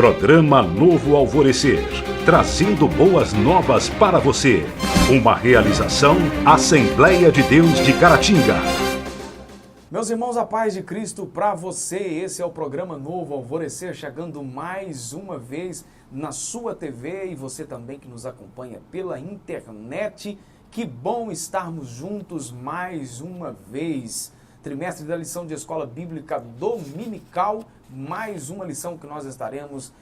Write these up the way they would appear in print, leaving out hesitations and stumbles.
Programa Novo Alvorecer, trazendo boas novas para você. Uma realização Assembleia de Deus de Caratinga. Meus irmãos, a paz de Cristo para você. Esse é o programa Novo Alvorecer, chegando mais uma vez na sua TV e você também que nos acompanha pela internet. Que bom estarmos juntos mais uma vez. Trimestre da lição de Escola Bíblica Dominical, mais uma lição que nós estaremos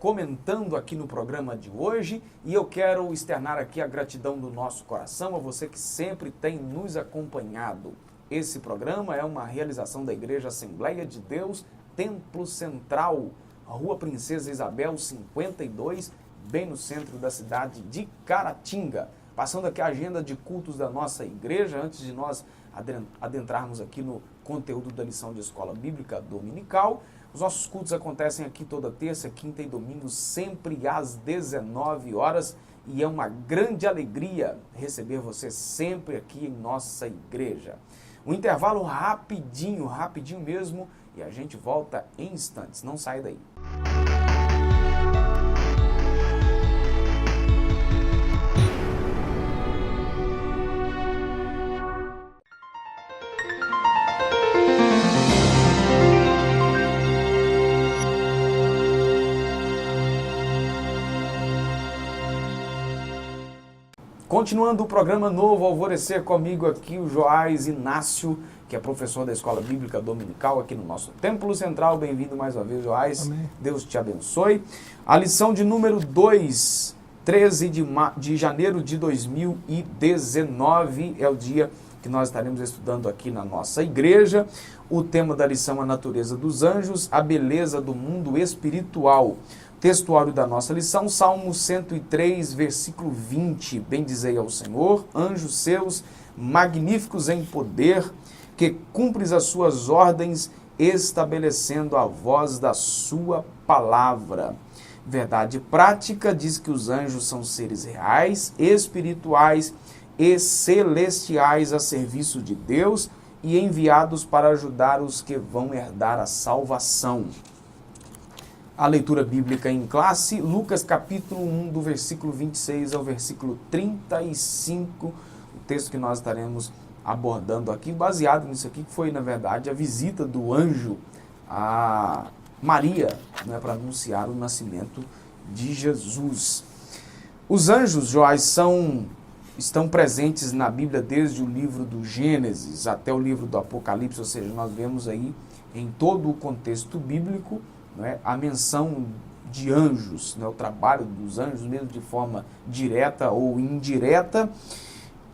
comentando aqui no programa de hoje. E eu quero externar aqui a gratidão do nosso coração a você que sempre tem nos acompanhado. Esse programa é uma realização da Igreja Assembleia de Deus, Templo Central, Rua Princesa Isabel 52, bem no centro da cidade de Caratinga. Passando aqui a agenda de cultos da nossa igreja, antes de nós adentrarmos aqui no conteúdo da lição de Escola Bíblica Dominical. Os nossos cultos acontecem aqui toda terça, quinta e domingo, sempre às 19 horas. E é uma grande alegria receber você sempre aqui em nossa igreja. Um intervalo rapidinho mesmo, e a gente volta em instantes. Não sai daí. Continuando o programa Novo Alvorecer, comigo aqui o Joás Inácio, que é professor da Escola Bíblica Dominical aqui no nosso Templo Central. Bem-vindo mais uma vez, Joás. Amém. Deus te abençoe. A lição de número 2, 13 de janeiro de 2019, é o dia que nós estaremos estudando aqui na nossa igreja. O tema da lição é a natureza dos anjos, a beleza do mundo espiritual. Textuário da nossa lição, Salmo 103, versículo 20. Bendizei ao Senhor, anjos seus, magníficos em poder, que cumpres as suas ordens, estabelecendo a voz da sua palavra. Verdade prática diz que os anjos são seres reais, espirituais e celestiais a serviço de Deus e enviados para ajudar os que vão herdar a salvação. A leitura bíblica em classe, Lucas capítulo 1, do versículo 26 ao versículo 35, o texto que nós estaremos abordando aqui, baseado nisso aqui, que foi, na verdade, a visita do anjo a Maria, né, para anunciar o nascimento de Jesus. Os anjos, Joás, estão presentes na Bíblia desde o livro do Gênesis até o livro do Apocalipse, ou seja, nós vemos aí em todo o contexto bíblico, né, a menção de anjos, né, o trabalho dos anjos, mesmo de forma direta ou indireta,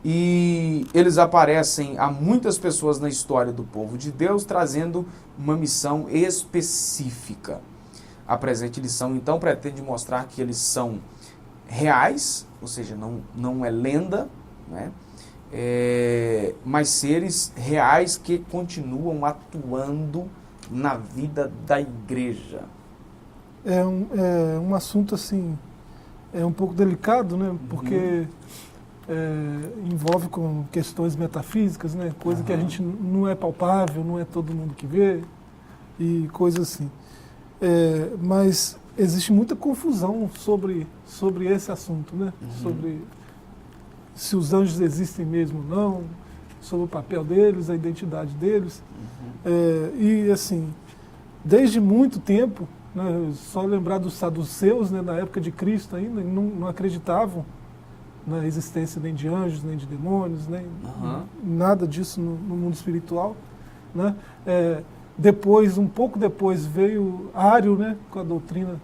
e eles aparecem a muitas pessoas na história do povo de Deus, trazendo uma missão específica. A presente lição, então, pretende mostrar que eles são reais, ou seja, não é lenda, né, mas seres reais que continuam atuando na vida da igreja. É um assunto assim, um pouco delicado, né? Porque envolve com questões metafísicas, né? Coisa que a gente não é palpável, não é todo mundo que vê, e coisas assim. Mas existe muita confusão sobre esse assunto, né? Sobre se os anjos existem mesmo ou não, sobre o papel deles, a identidade deles. E assim, desde muito tempo, né, só lembrar dos saduceus, né, na época de Cristo ainda, não acreditavam na existência nem de anjos, nem de demônios, nem nada disso no mundo espiritual, né? Um pouco depois veio Ário, né, com a doutrina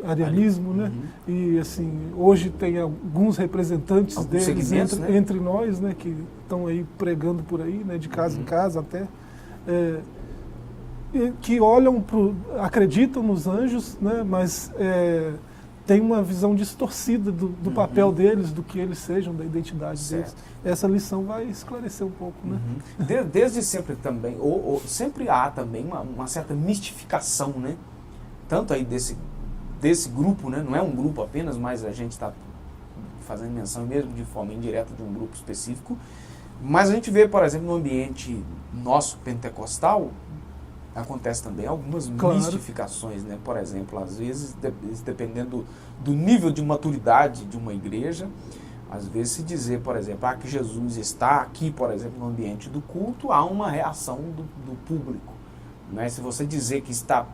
arianismo, né? E assim, hoje tem alguns representantes deles entre nós, né, que estão aí pregando por aí, né, de casa em casa até, que acreditam nos anjos, né, mas tem uma visão distorcida do papel deles, do que eles sejam, da identidade deles. Essa lição vai esclarecer um pouco, né? Desde sempre também, sempre há também uma certa mistificação, né? Tanto aí desse grupo, né? Não é um grupo apenas, mas a gente está fazendo menção mesmo de forma indireta de um grupo específico. Mas a gente vê, por exemplo, no ambiente nosso pentecostal, acontece também algumas Claro. mistificações, né? Por exemplo, às vezes, dependendo do nível de maturidade de uma igreja, às vezes se dizer, por exemplo, que Jesus está aqui, por exemplo, no ambiente do culto, há uma reação do público. Né? Se você dizer que está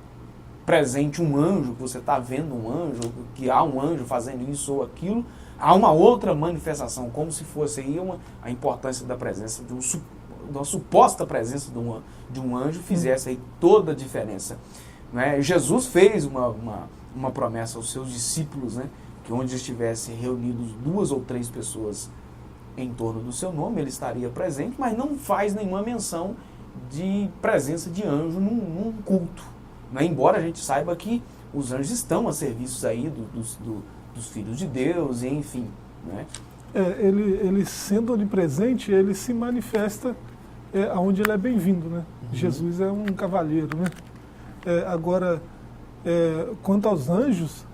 presente um anjo, que você está vendo um anjo, que há um anjo fazendo isso ou aquilo, há uma outra manifestação, como se fosse aí a importância da presença de uma suposta presença de um anjo fizesse aí toda a diferença. Né? Jesus fez uma promessa aos seus discípulos, né? Que onde estivessem reunidos 2 ou 3 pessoas em torno do seu nome, ele estaria presente, mas não faz nenhuma menção de presença de anjo num culto. Né? Embora a gente saiba que os anjos estão a serviço aí dos filhos de Deus, e enfim. Né? Ele sendo onipresente, ele se manifesta onde ele é bem-vindo. Né? Jesus é um cavalheiro. Né? Agora, quanto aos anjos,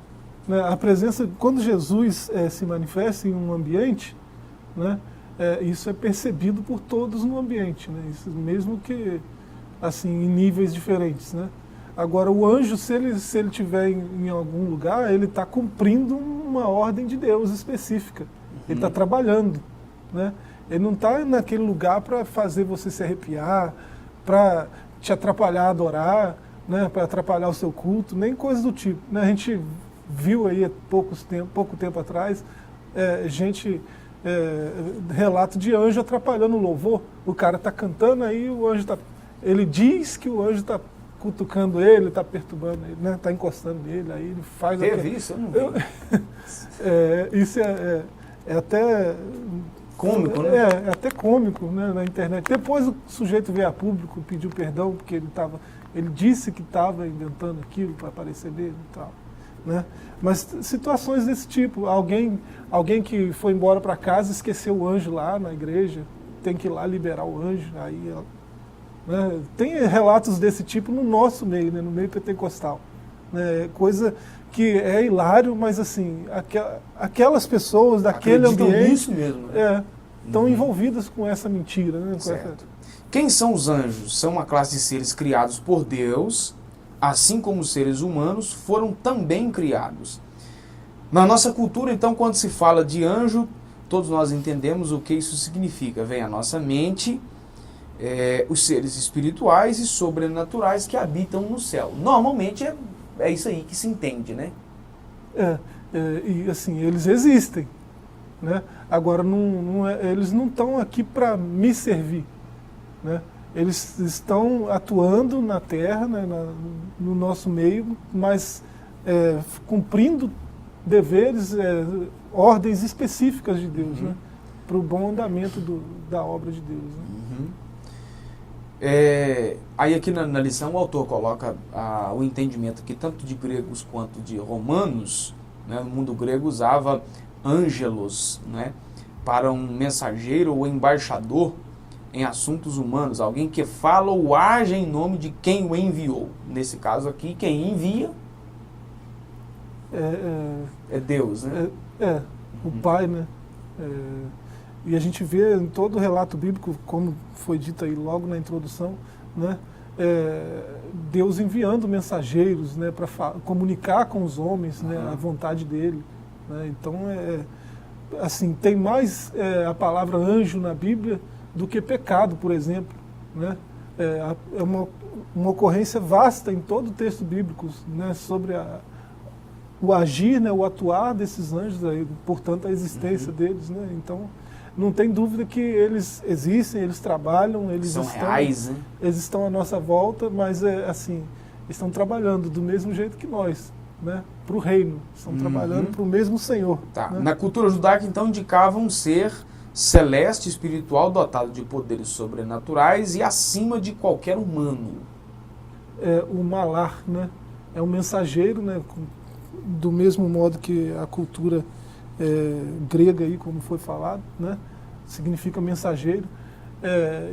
né, a presença, quando Jesus se manifesta em um ambiente, né, isso é percebido por todos no ambiente, né, isso, mesmo que assim, em níveis diferentes. Né. Agora, o anjo, se ele estiver em algum lugar, ele está cumprindo uma ordem de Deus específica. Ele está trabalhando. Né. Ele não está naquele lugar para fazer você se arrepiar, para te atrapalhar a adorar, né, para atrapalhar o seu culto, nem coisa do tipo. Né. A gente viu aí há pouco tempo atrás, relato de anjo atrapalhando o louvor. O cara está cantando, aí o anjo ele diz que o anjo está cutucando ele, está perturbando ele, né? Está encostando nele, aí ele faz... Teve isso? Eu não vi. Isso é até... cômico, né? É até cômico, né, na internet. Depois o sujeito veio a público, pediu perdão, porque ele disse que estava inventando aquilo para aparecer dele e tal. Né? Mas situações desse tipo, alguém que foi embora para casa, esqueceu o anjo lá na igreja, tem que ir lá liberar o anjo, aí, né? Tem relatos desse tipo no nosso meio, né? No meio pentecostal, né? Coisa que é hilário, mas assim, aquelas pessoas daquele ambiente nisso mesmo, né? Estão envolvidas com essa mentira, né? Certo. Quem são os anjos? São uma classe de seres criados por Deus, assim como os seres humanos foram também criados. Na nossa cultura, então, quando se fala de anjo, todos nós entendemos o que isso significa. Vem à nossa mente os seres espirituais e sobrenaturais que habitam no céu. Normalmente é isso aí que se entende, né? E assim, eles existem. Né? Agora, eles não estão aqui para me servir. Né? Eles estão atuando na Terra, né, no nosso meio, mas cumprindo deveres, ordens específicas de Deus, né, para o bom andamento da obra de Deus. Né? Aí aqui na lição o autor coloca o entendimento que tanto de gregos quanto de romanos, né, no mundo grego usava ângelos, né, para um mensageiro ou embaixador em assuntos humanos, alguém que fala ou age em nome de quem o enviou. Nesse caso aqui, quem envia é Deus, né? O Pai, né? E a gente vê em todo o relato bíblico, como foi dito aí logo na introdução, né? Deus enviando mensageiros, né, para comunicar com os homens, né, a vontade dele. Né? Então, assim, tem mais a palavra anjo na Bíblia do que pecado, por exemplo. Né? É uma ocorrência vasta em todo o texto bíblico, né, sobre o agir, né, o atuar desses anjos, aí, portanto a existência deles. Né? Então, não tem dúvida que eles existem, eles trabalham, eles reais, né? Eles estão à nossa volta, mas assim, estão trabalhando do mesmo jeito que nós, né, para o reino, estão trabalhando para o mesmo Senhor. Tá. Né? Na cultura judaica, então, indicava um ser celeste, espiritual, dotado de poderes sobrenaturais e acima de qualquer humano. O malar, né, é um mensageiro, né, do mesmo modo que a cultura grega, aí, como foi falado, né, significa mensageiro,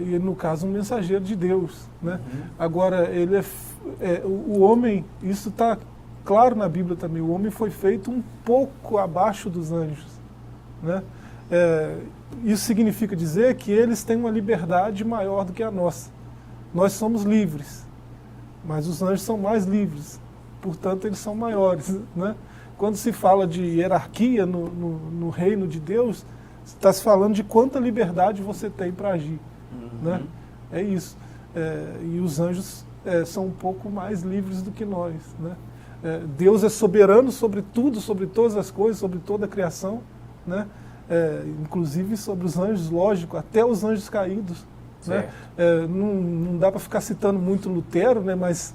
e no caso um mensageiro de Deus. Né? Agora, ele o homem, isso está claro na Bíblia também, o homem foi feito um pouco abaixo dos anjos. Né? Isso significa dizer que eles têm uma liberdade maior do que a nossa. Nós somos livres. mas os anjos são mais livres, portanto eles são maiores, né? Quando se fala de hierarquia no reino de Deus, está se falando de quanta liberdade você tem para agir, né? É isso. E os anjos são um pouco mais livres do que nós, né? Deus é soberano sobre tudo, sobre todas as coisas, sobre toda a criação, né? Inclusive sobre os anjos, lógico, até os anjos caídos, né? Não dá para ficar citando muito Lutero, né? Mas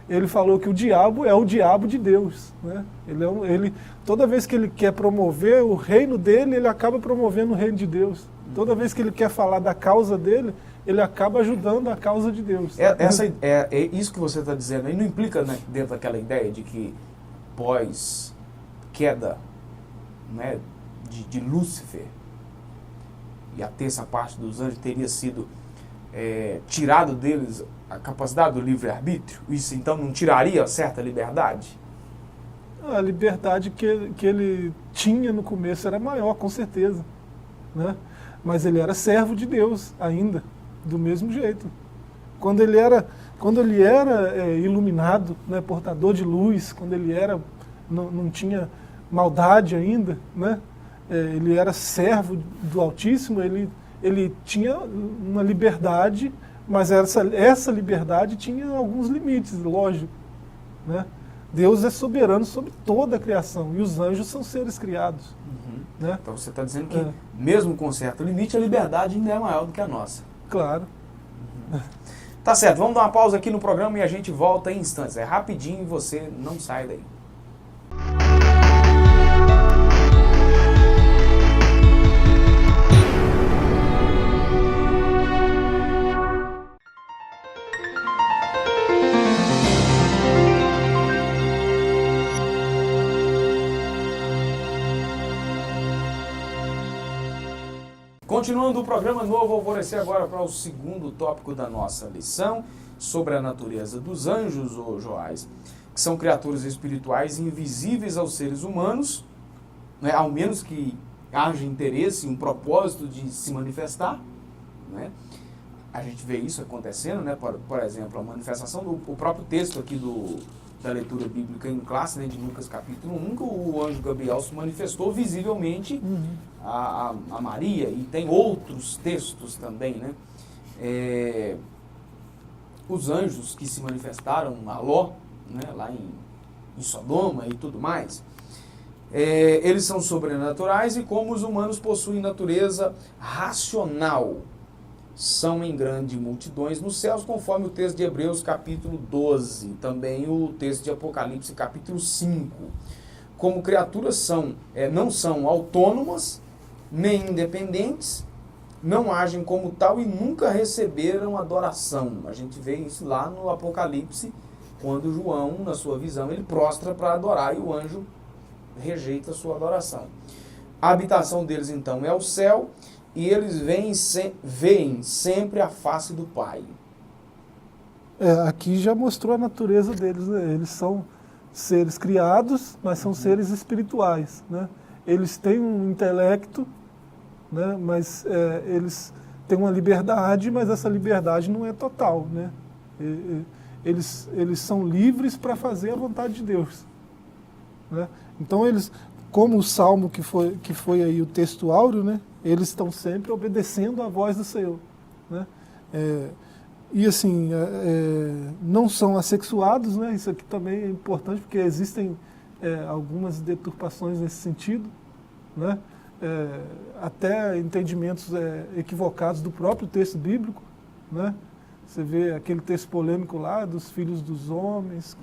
ele falou que o diabo é o diabo de Deus, né? Toda vez que ele quer promover o reino dele, ele acaba promovendo o reino de Deus. Toda vez que ele quer falar da causa dele, ele acaba ajudando a causa de Deus. Isso que você está dizendo aí não implica, né, dentro daquela ideia de que pós queda, né, de Lúcifer e a terça parte dos anjos teria sido tirado deles a capacidade do livre-arbítrio? Isso então não tiraria certa liberdade? A liberdade que ele tinha no começo era maior, com certeza, né? Mas ele era servo de Deus ainda, do mesmo jeito. Quando ele era iluminado, né, portador de luz, quando ele não tinha maldade ainda, né? Ele era servo do Altíssimo, ele tinha uma liberdade, mas essa liberdade tinha alguns limites, lógico, né? Deus é soberano sobre toda a criação e os anjos são seres criados. Né? Então você está dizendo que, mesmo com certo limite, a liberdade ainda é maior do que a nossa. Claro. Tá certo, vamos dar uma pausa aqui no programa e a gente volta em instantes. É rapidinho e você não sai daí. Continuando o programa Novo Alvorecer, agora para o segundo tópico da nossa lição, sobre a natureza dos anjos, ô Joás, que são criaturas espirituais invisíveis aos seres humanos, né, ao menos que haja interesse, um propósito de se manifestar, né? A gente vê isso acontecendo, né? Por exemplo, a manifestação do próprio texto aqui da leitura bíblica em classe, né, de Lucas capítulo 1, que o anjo Gabriel se manifestou visivelmente a Maria, e tem outros textos também, né? Os anjos que se manifestaram a Ló, né, lá em Sodoma e tudo mais, eles são sobrenaturais e, como os humanos possuem natureza racional, são em grande multidões nos céus, conforme o texto de Hebreus capítulo 12, também o texto de Apocalipse capítulo 5. Como criaturas não são autônomas, nem independentes, não agem como tal e nunca receberam adoração. A gente vê isso lá no Apocalipse, quando João, na sua visão, ele prostra para adorar e o anjo rejeita a sua adoração. A habitação deles, então, é o céu, e eles veem sempre a face do Pai. Aqui já mostrou a natureza deles, né? Eles são seres criados, mas são seres espirituais, né? Eles têm um intelecto, né? Mas eles têm uma liberdade, mas essa liberdade não é total, né? Eles são livres para fazer a vontade de Deus, né? Então eles, como o Salmo que foi aí o texto áureo, né? Eles estão sempre obedecendo à voz do Senhor, né? E assim, não são assexuados, né? Isso aqui também é importante, porque existem algumas deturpações nesse sentido, né? Até entendimentos equivocados do próprio texto bíblico, né? Você vê aquele texto polêmico lá dos filhos dos homens,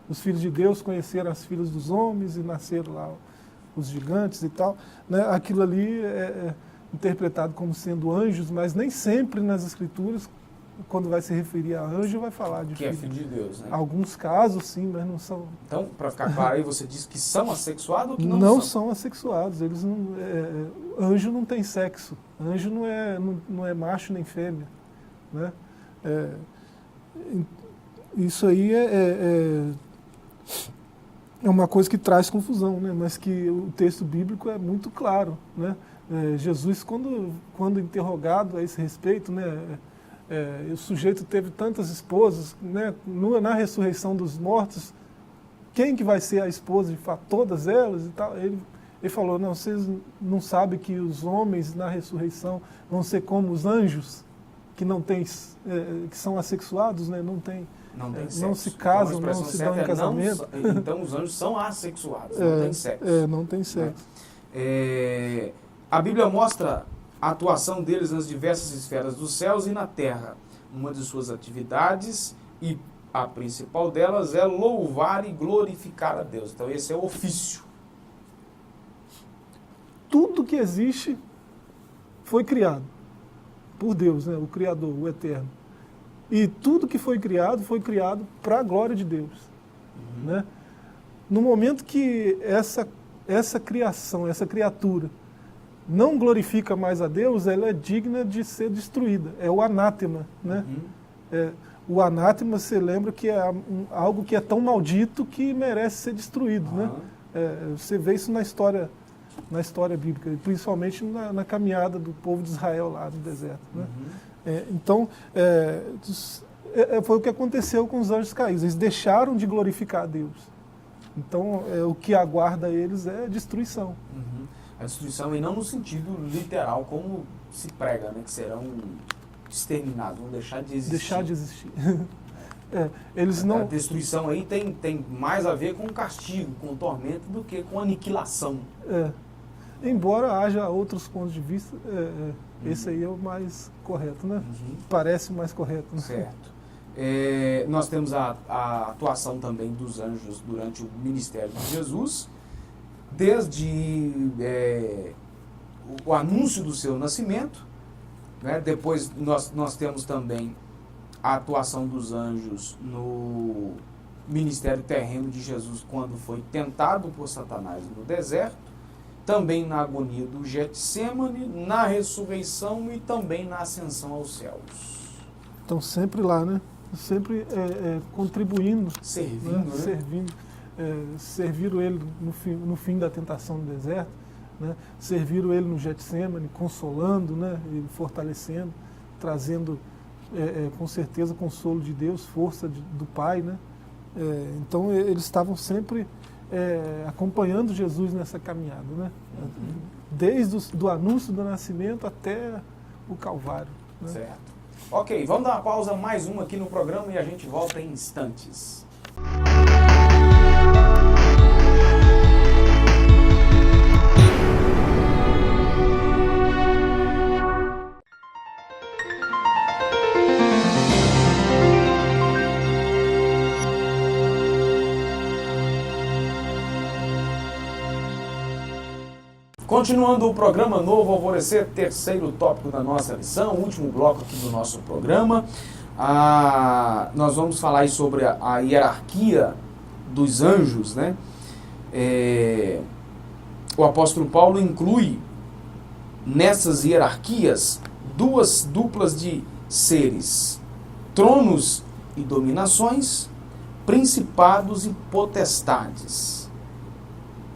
os filhos de Deus conheceram as filhas dos homens e nasceram lá os gigantes e tal, né? Aquilo ali é interpretado como sendo anjos, mas nem sempre nas escrituras, quando vai se referir a anjo, vai falar de filho. Que é filho de Deus, né? Alguns casos, sim, mas não são... Então, para ficar claro aí, você diz que são assexuados ou que não são? Não são assexuados. Eles não, anjo não tem sexo. Anjo não é macho nem fêmea, né? Isso aí é uma coisa que traz confusão, né? Mas que o texto bíblico é muito claro, né? Jesus, quando interrogado a esse respeito, né? o sujeito teve tantas esposas, né? Na ressurreição dos mortos, quem que vai ser a esposa de fato? Todas elas e tal. Ele falou, não, vocês não sabem que os homens na ressurreição vão ser como os anjos, que não tem, que são assexuados, né? Não se casam, então, não se dão em casamento. Então os anjos são assexuados, não tem sexo. Não tem sexo. A Bíblia mostra a atuação deles nas diversas esferas dos céus e na terra. Uma de suas atividades, e a principal delas, é louvar e glorificar a Deus. Então esse é o ofício. Tudo que existe foi criado por Deus, né? O Criador, o Eterno. E tudo que foi criado para a glória de Deus. Né? No momento que essa criação, essa criatura, não glorifica mais a Deus, ela é digna de ser destruída. É o anátema. Né? O anátema, você lembra que é algo que é tão maldito que merece ser destruído. Né? Você vê isso na história bíblica, principalmente na caminhada do povo de Israel lá no deserto. Né? Então, foi o que aconteceu com os anjos caídos. Eles deixaram de glorificar a Deus. Então, o que aguarda eles é destruição. A destruição, e não no sentido literal, como se prega, né? Que serão exterminados, vão deixar de existir. Deixar de existir. Eles não... A destruição aí tem mais a ver com castigo, com tormento, do que com aniquilação. Embora haja outros pontos de vista, esse aí é o mais correto, né? Parece o mais correto. Né? Certo. Nós temos a atuação também dos anjos durante o ministério de Jesus, desde o anúncio do seu nascimento, né? Depois nós temos também a atuação dos anjos no ministério terreno de Jesus, quando foi tentado por Satanás no deserto, também na agonia do Getsemane, na ressurreição e também na ascensão aos céus. Então sempre lá, né? Sempre contribuindo, servindo, né? Servindo. Serviram ele no fim da tentação no deserto, né? Serviram ele no Getsemane, consolando, né? Ele fortalecendo, trazendo com certeza consolo de Deus, força do Pai, né? Então eles estavam sempre acompanhando Jesus nessa caminhada, né? Desde do anúncio do nascimento até o Calvário. Né? Certo. Ok, vamos dar uma pausa, mais uma aqui no programa, e a gente volta em instantes. Continuando o programa Novo Alvorecer, terceiro tópico da nossa lição, último bloco aqui do nosso programa. Nós vamos falar aí sobre a hierarquia dos anjos, né? O apóstolo Paulo inclui nessas hierarquias duas duplas de seres: tronos e dominações, principados e potestades.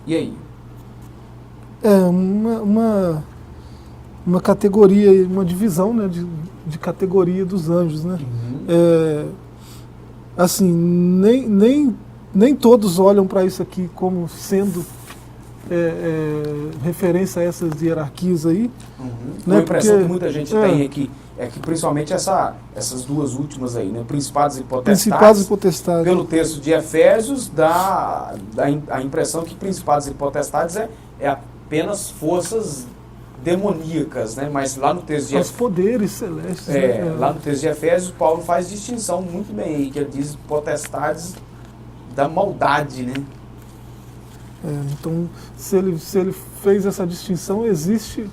E aí? Uma categoria, uma divisão, né, de categoria dos anjos, né? Assim, nem todos olham para isso aqui como sendo referência a essas hierarquias aí. Né? A impressão que muita gente tem aqui é que principalmente essas duas últimas aí, né? Principados e potestades. Pelo texto de Efésios, dá a impressão que principados e potestades é apenas forças demoníacas, né? Mas lá no texto de os poderes celestes. Lá no texto de Efésios, Paulo faz distinção muito bem aí, que ele diz potestades da maldade, né? Então, se ele fez essa distinção, existe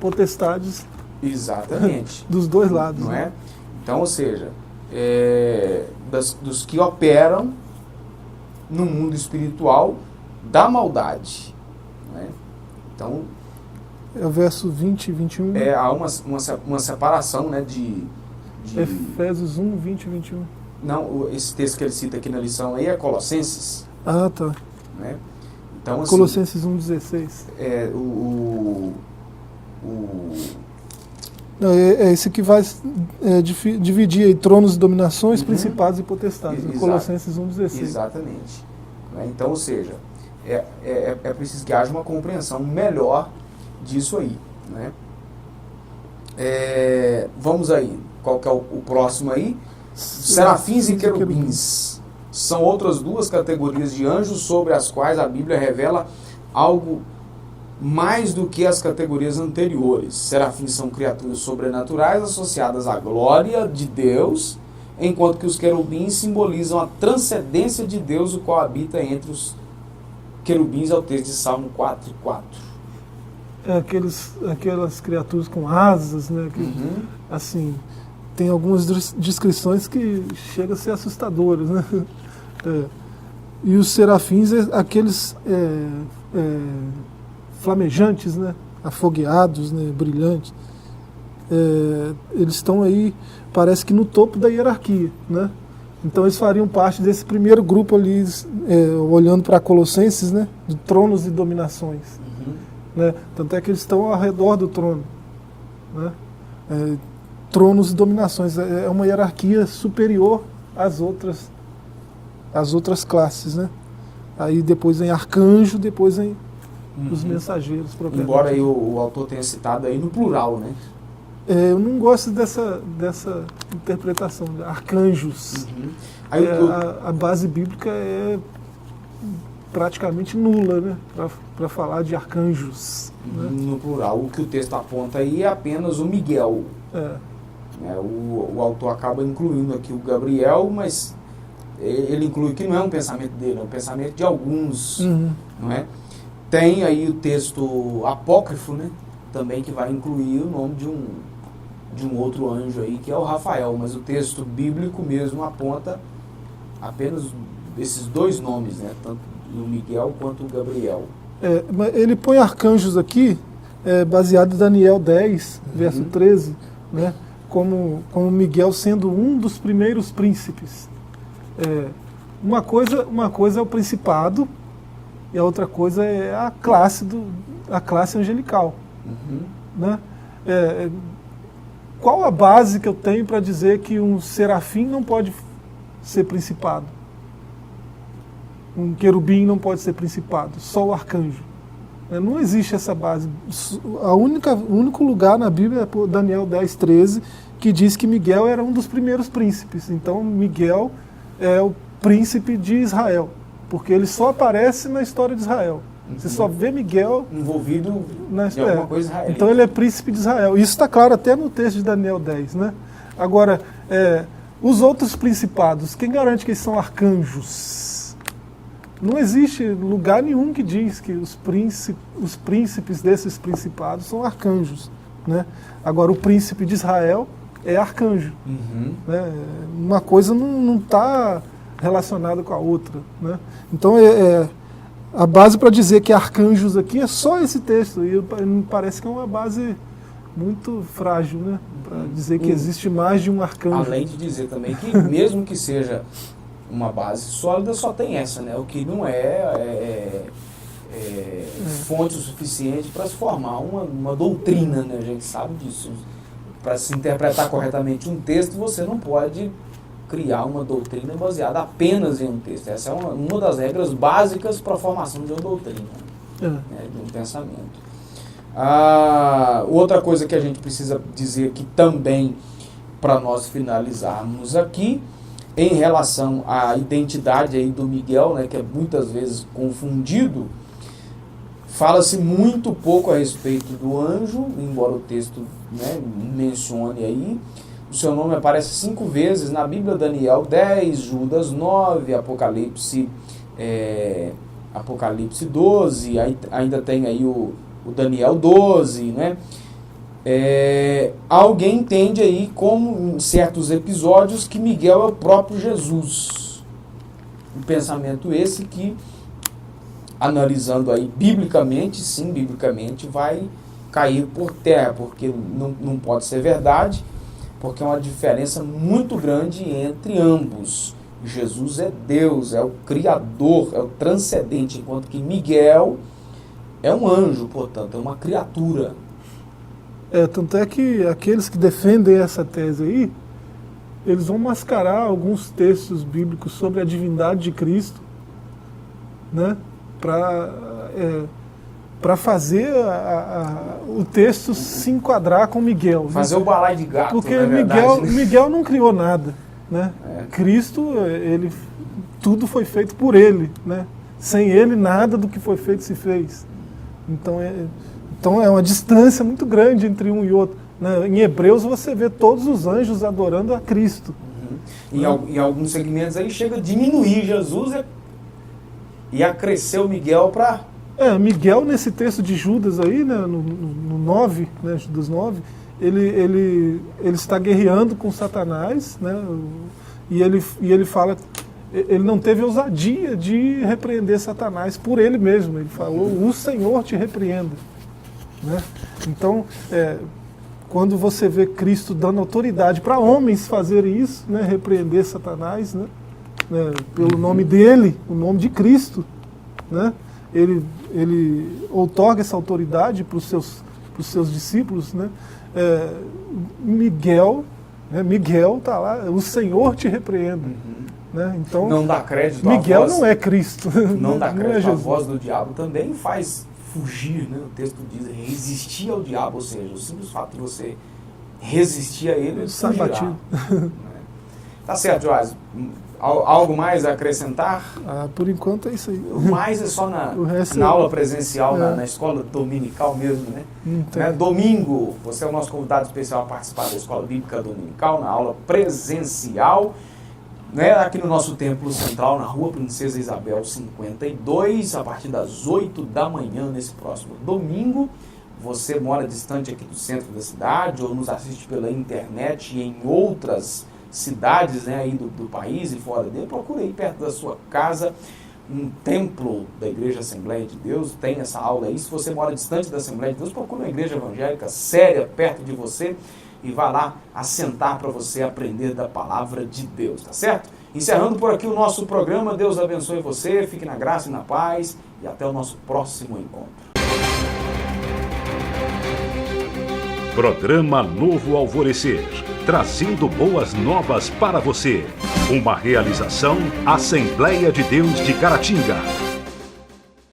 potestades. Exatamente. Dos dois lados. Não é? Então, ou seja, dos que operam no mundo espiritual da maldade. Não é? Então, é o verso 20 e 21. Há uma separação, né, de Efésios 1, 20 e 21. Não, esse texto que ele cita aqui na lição aí é Colossenses. Ah, tá. Né? Então, assim, Colossenses 1, 16. É esse que vai dividir aí, tronos e dominações, principados e potestades. Colossenses 1,16. Exatamente. Então, ou seja, é preciso que haja uma compreensão melhor disso aí. Né? Vamos aí. Qual que é o próximo aí? Serafins e querubins. São outras duas categorias de anjos sobre as quais a Bíblia revela algo mais do que as categorias anteriores. Serafins são criaturas sobrenaturais associadas à glória de Deus, enquanto que os querubins simbolizam a transcendência de Deus, o qual habita entre os querubins, é o texto de Salmo 4:4. Aquelas criaturas com asas, né? Que, assim, tem algumas descrições que chegam a ser assustadoras, né? E os serafins, aqueles flamejantes, né? Afogueados, né? Brilhantes. Eles estão aí, parece que no topo da hierarquia, né? Então eles fariam parte desse primeiro grupo ali, olhando para Colossenses, né? De tronos e dominações. Né? Tanto é que eles estão ao redor do trono. Né? Tronos e dominações. É uma hierarquia superior às outras classes. Né? Aí depois vem arcanjo, depois vem os mensageiros. Embora aí o autor tenha citado aí no plural, né? Eu não gosto dessa interpretação de arcanjos. Aí a base bíblica é praticamente nula, né, para falar de arcanjos. Né? No plural. O que o texto aponta aí é apenas o Miguel. O autor acaba incluindo aqui o Gabriel, mas ele inclui que não é um pensamento dele, é um pensamento de alguns. Não é? Tem aí o texto apócrifo, né, também, que vai incluir o nome de um outro anjo aí, que é o Rafael, mas o texto bíblico mesmo aponta apenas esses dois nomes, né, tanto o Miguel quanto o Gabriel. Mas ele põe arcanjos aqui, baseado em Daniel 10, verso 13, né, como Miguel sendo um dos primeiros príncipes. Uma coisa é o principado e a outra coisa é a classe angelical. Né? Qual a base que eu tenho para dizer que um serafim não pode ser principado? Um querubim não pode ser principado, só o arcanjo. Não existe essa base. O único lugar na Bíblia é Daniel 10:13, que diz que Miguel era um dos primeiros príncipes. Então Miguel é o príncipe de Israel, porque ele só aparece na história de Israel. Você só vê Miguel envolvido em alguma coisa israelita. Então ele é príncipe de Israel. Isso está claro até no texto de Daniel 10. Né? Agora, os outros principados, quem garante que eles são arcanjos? Não existe lugar nenhum que diz que os príncipes desses principados são arcanjos. Né? Agora, o príncipe de Israel é arcanjo. Né? Uma coisa não está relacionada com a outra. Né? Então, a base para dizer que arcanjos aqui é só esse texto. E me parece que é uma base muito frágil, né? Para dizer que existe mais de um arcanjo. Além de dizer também que, mesmo que seja uma base sólida, só tem essa, né? O que não fonte o suficiente para se formar uma doutrina, né? A gente sabe disso. Para se interpretar corretamente um texto, você não pode criar uma doutrina baseada apenas em um texto. Essa é uma das regras básicas para a formação de uma doutrina, né? De um pensamento. Outra coisa que a gente precisa dizer aqui também, para nós finalizarmos aqui, em relação à identidade aí do Miguel, né, que é muitas vezes confundido, fala-se muito pouco a respeito do anjo, embora o texto, né, mencione aí. O seu nome aparece 5 vezes na Bíblia: Daniel 10, Judas 9, Apocalipse 12, ainda tem aí o Daniel 12, né? Alguém entende aí, como em certos episódios, que Miguel é o próprio Jesus. Um pensamento esse que, analisando aí biblicamente, sim, biblicamente, vai cair por terra, porque não pode ser verdade, porque é uma diferença muito grande entre ambos. Jesus é Deus, é o Criador, é o transcendente, enquanto que Miguel é um anjo, portanto, é uma criatura. Tanto é que aqueles que defendem essa tese aí, eles vão mascarar alguns textos bíblicos sobre a divindade de Cristo, né, para fazer o texto se enquadrar com Miguel. Fazer o balaio de gato, porque na verdade, né? Miguel não criou nada, né? Cristo, tudo foi feito por ele, né? Sem ele nada do que foi feito se fez. Então é uma distância muito grande entre um e outro, né? Em Hebreus você vê todos os anjos adorando a Cristo. Em alguns segmentos aí chega a diminuir Jesus e a crescer o Miguel para... Miguel, nesse texto de Judas aí, né, no 9, né, Judas 9, ele está guerreando com Satanás, né, e ele fala, ele não teve ousadia de repreender Satanás por ele mesmo. Ele falou, o Senhor te repreenda. Né? Então, quando você vê Cristo dando autoridade para homens fazerem isso, né, repreender Satanás, né, pelo nome dele, o nome de Cristo, né, ele outorga essa autoridade para os seus discípulos, né? Miguel está lá, o Senhor te repreenda. Né? Então, não dá crédito Miguel à voz, não é Cristo. Não dá crédito à Jesus. voz do diabo também faz fugir, né? O texto diz resistir ao diabo, ou seja, o simples fato de você resistir a ele sai batido. Né? Tá certo, Joás. Algo mais a acrescentar? Por enquanto é isso aí. O mais é só na aula presencial, na escola dominical mesmo, né? Domingo, você é o nosso convidado especial a participar da escola bíblica dominical, na aula presencial, né? Aqui no nosso templo central, na rua Princesa Isabel 52, a partir das 8 da manhã, nesse próximo domingo. Você mora distante aqui do centro da cidade ou nos assiste pela internet e em outras cidades, né, aí do país e fora dele, procure aí perto da sua casa um templo da Igreja Assembleia de Deus, tem essa aula aí. Se você mora distante da Assembleia de Deus, procure uma igreja evangélica séria perto de você e vá lá assentar para você aprender da palavra de Deus, tá certo? Encerrando por aqui o nosso programa, Deus abençoe você, fique na graça e na paz e até o nosso próximo encontro. Programa Novo Alvorecer, trazendo boas novas para você. Uma realização Assembleia de Deus de Caratinga.